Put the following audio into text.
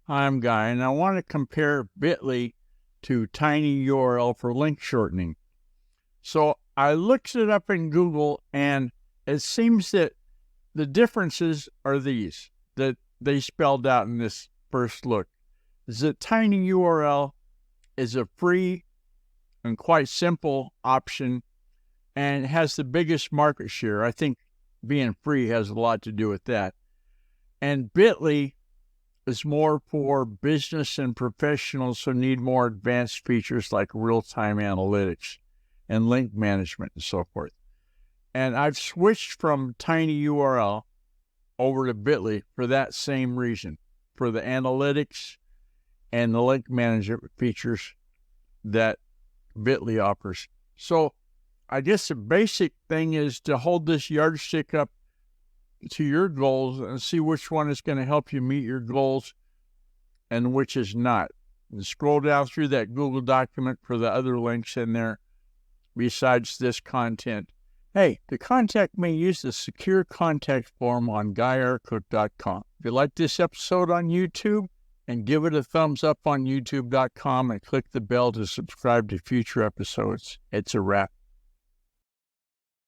I'm Guy, and I want to compare Bitly to tinyURL for link shortening. So I looked it up in Google, and it seems that the differences are these that they spelled out in this first look. Is that tinyURL is a free and quite simple option and has the biggest market share. I think being free has a lot to do with that. And Bitly is more for business and professionals who need more advanced features like real-time analytics and link management and so forth. And I've switched from tinyURL over to Bitly for that same reason, for the analytics and the link management features that Bitly offers. So I guess the basic thing is to hold this yardstick up to your goals and see which one is going to help you meet your goals and which is not. And scroll down through that Google document for the other links in there besides this content. Hey, to contact me, use the secure contact form on GuyRcook.com. If you like this episode on YouTube, and give it a thumbs up on YouTube.com and click the bell to subscribe to future episodes. It's a wrap.